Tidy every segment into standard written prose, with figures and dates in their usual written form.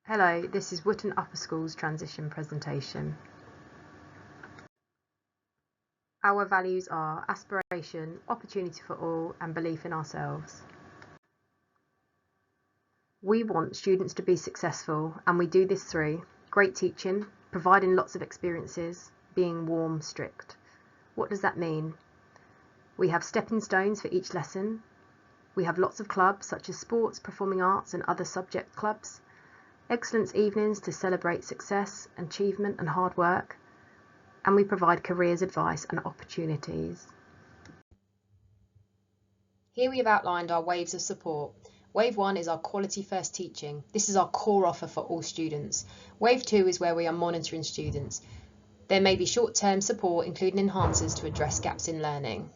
Hello, this is Wootton Upper School's transition presentation. Our values are aspiration, opportunity for all, and belief in ourselves. We want students to be successful, and we do this through great teaching, providing lots of experiences, being warm, strict. What does that mean? We have stepping stones for each lesson. We have lots of clubs such as sports, performing arts, and other subject clubs. Excellence evenings to celebrate success, achievement, and hard work. And we provide careers advice and opportunities. Here we have outlined our waves of support. Wave 1 is our quality first teaching. This is our core offer for all students. Wave 2 is where we are monitoring students. There may be short-term support, including enhancers to address gaps in learning.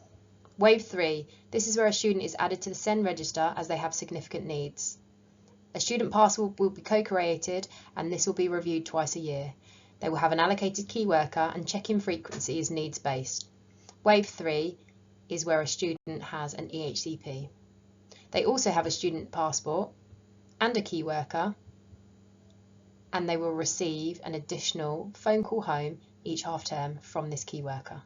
Wave 3, this is where a student is added to the SEND register as they have significant needs. A student pass will be co-created, and this will be reviewed twice a year. They will have an allocated key worker, and check-in frequency is needs-based. Wave 3 is where a student has an EHCP. They also have a student passport and a key worker, and they will receive an additional phone call home each half term from this key worker.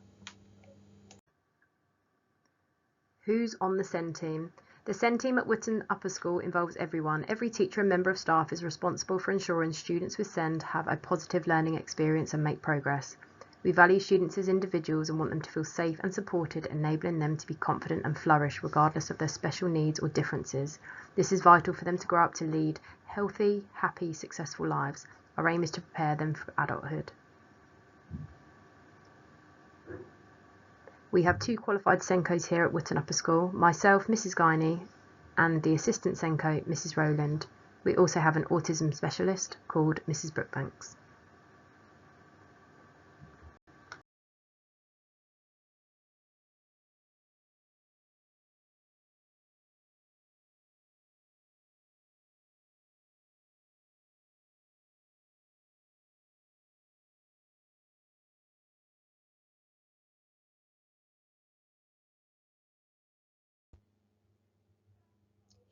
Who's on the SEND team? The SEND team at Wootton Upper School involves everyone. Every teacher and member of staff is responsible for ensuring students with SEND have a positive learning experience and make progress. We value students as individuals and want them to feel safe and supported, enabling them to be confident and flourish regardless of their special needs or differences. This is vital for them to grow up to lead healthy, happy, successful lives. Our aim is to prepare them for adulthood. We have 2 qualified SENCOs here at Wootton Upper School, myself, Mrs. Guiney, and the assistant SENCO, Mrs. Rowland. We also have an autism specialist called Mrs. Brookbanks.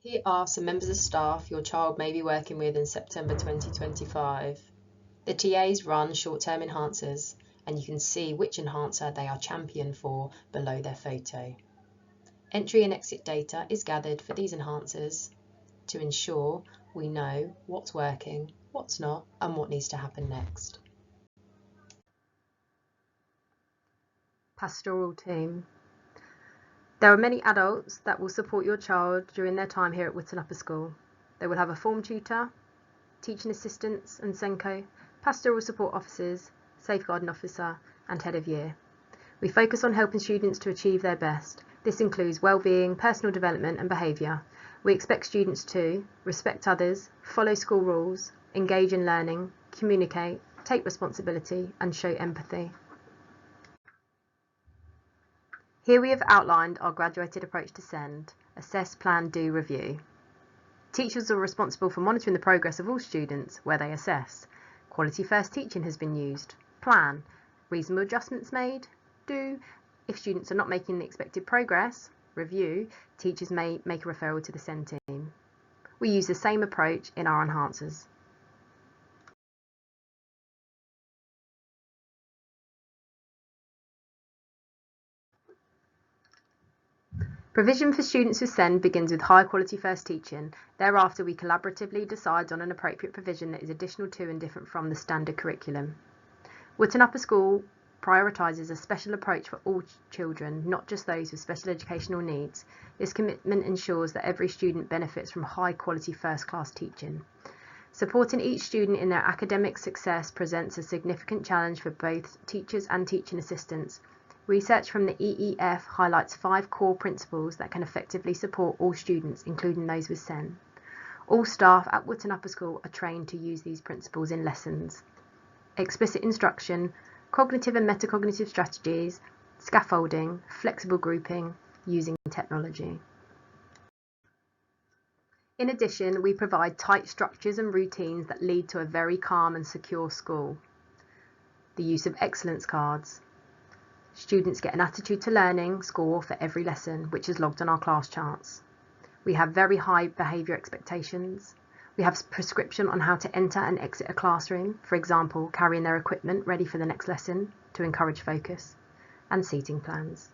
Here are some members of staff your child may be working with in September 2025. The TAs run short-term enhancers, and you can see which enhancer they are championed for below their photo. Entry and exit data is gathered for these enhancers to ensure we know what's working, what's not, and what needs to happen next. Pastoral team. There are many adults that will support your child during their time here at Wootton Upper School. They will have a form tutor, teaching assistants and SENCO, pastoral support officers, safeguarding officer, and head of year. We focus on helping students to achieve their best. This includes well-being, personal development and behaviour. We expect students to respect others, follow school rules, engage in learning, communicate, take responsibility and show empathy. Here we have outlined our graduated approach to SEND: assess, plan, do, review. Teachers are responsible for monitoring the progress of all students where they assess. Quality first teaching has been used. Plan, reasonable adjustments made. Do, if students are not making the expected progress. Review, teachers may make a referral to the SEND team. We use the same approach in our enhancers. Provision for students with SEND begins with high quality first teaching. Thereafter, we collaboratively decide on an appropriate provision that is additional to and different from the standard curriculum. Wootton Upper School prioritises a special approach for all children, not just those with special educational needs. This commitment ensures that every student benefits from high quality first class teaching. Supporting each student in their academic success presents a significant challenge for both teachers and teaching assistants. Research from the EEF highlights 5 core principles that can effectively support all students, including those with SEN. All staff at Wootton Upper School are trained to use these principles in lessons. Explicit instruction, cognitive and metacognitive strategies, scaffolding, flexible grouping, using technology. In addition, we provide tight structures and routines that lead to a very calm and secure school. The use of excellence cards. Students get an attitude to learning score for every lesson, which is logged on our class charts. We have very high behaviour expectations. We have prescription on how to enter and exit a classroom, for example, carrying their equipment ready for the next lesson to encourage focus, and seating plans.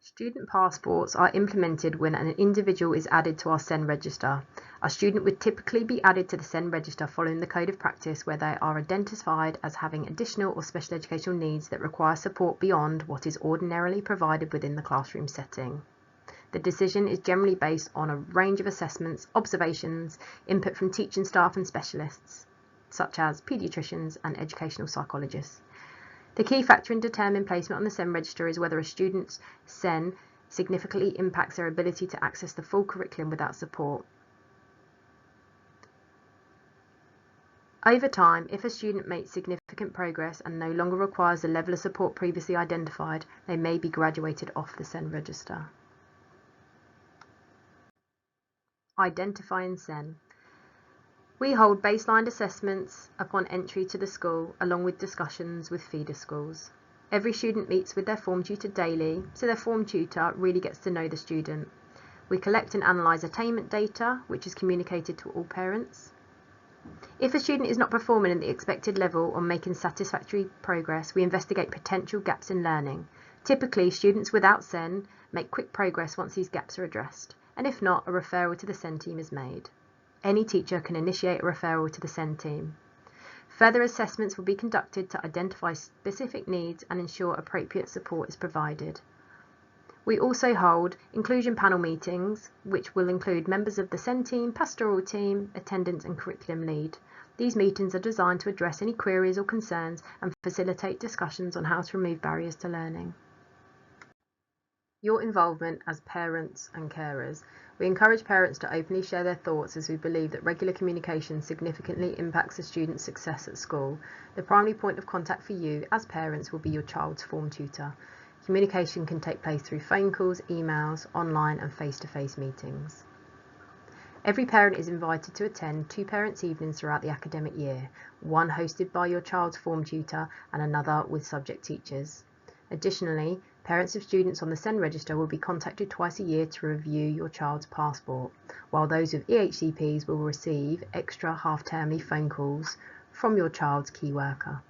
Student passports are implemented when an individual is added to our SEN register. A student would typically be added to the SEN register following the code of practice where they are identified as having additional or special educational needs that require support beyond what is ordinarily provided within the classroom setting. The decision is generally based on a range of assessments, observations, input from teaching staff and specialists, such as paediatricians and educational psychologists. The key factor in determining placement on the SEN register is whether a student's SEN significantly impacts their ability to access the full curriculum without support. Over time, if a student makes significant progress and no longer requires the level of support previously identified, they may be graduated off the SEN register. Identifying SEN. We hold baseline assessments upon entry to the school, along with discussions with feeder schools. Every student meets with their form tutor daily, so their form tutor really gets to know the student. We collect and analyse attainment data, which is communicated to all parents. If a student is not performing at the expected level or making satisfactory progress, we investigate potential gaps in learning. Typically, students without SEN make quick progress once these gaps are addressed, and if not, a referral to the SEN team is made. Any teacher can initiate a referral to the SEN team. Further assessments will be conducted to identify specific needs and ensure appropriate support is provided. We also hold inclusion panel meetings, which will include members of the SEN team, pastoral team, attendance and curriculum lead. These meetings are designed to address any queries or concerns and facilitate discussions on how to remove barriers to learning. Your involvement as parents and carers. We encourage parents to openly share their thoughts as we believe that regular communication significantly impacts a student's success at school. The primary point of contact for you as parents will be your child's form tutor. Communication can take place through phone calls, emails, online and face-to-face meetings. Every parent is invited to attend 2 parents' evenings throughout the academic year, one hosted by your child's form tutor and another with subject teachers. Additionally, parents of students on the SEN register will be contacted twice a year to review your child's passport, while those with EHCPs will receive extra half-termly phone calls from your child's key worker.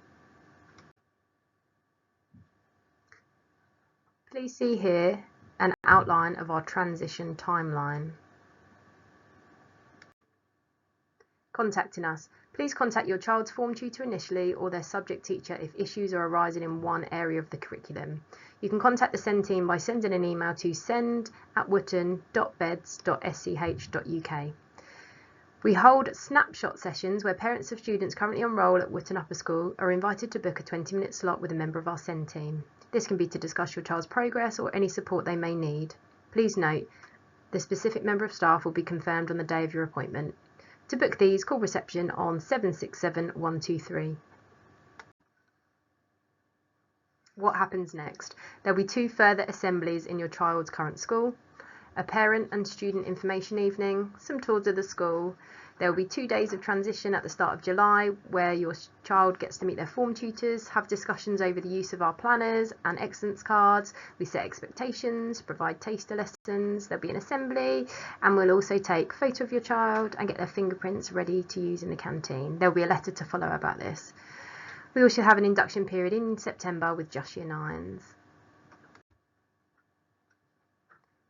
Please see here an outline of our transition timeline. Contacting us. Please contact your child's form tutor initially or their subject teacher if issues are arising in one area of the curriculum. You can contact the SEN team by sending an email to send@wootton.beds.sch.uk. We hold snapshot sessions where parents of students currently enroll at Wootton Upper School are invited to book a 20-minute slot with a member of our SEN team. This can be to discuss your child's progress or any support they may need. Please note, the specific member of staff will be confirmed on the day of your appointment. To book these, call reception on 767 123. What happens next? There will be 2 further assemblies in your child's current school, a parent and student information evening, some tours of the school. There will be 2 days of transition at the start of July where your child gets to meet their form tutors, have discussions over the use of our planners and excellence cards. We set expectations, provide taster lessons, there'll be an assembly, and we'll also take a photo of your child and get their fingerprints ready to use in the canteen. There'll be a letter to follow about this. We also have an induction period in September with just year 9s.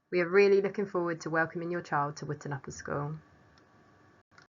We are really looking forward to welcoming your child to Wootton Upper School.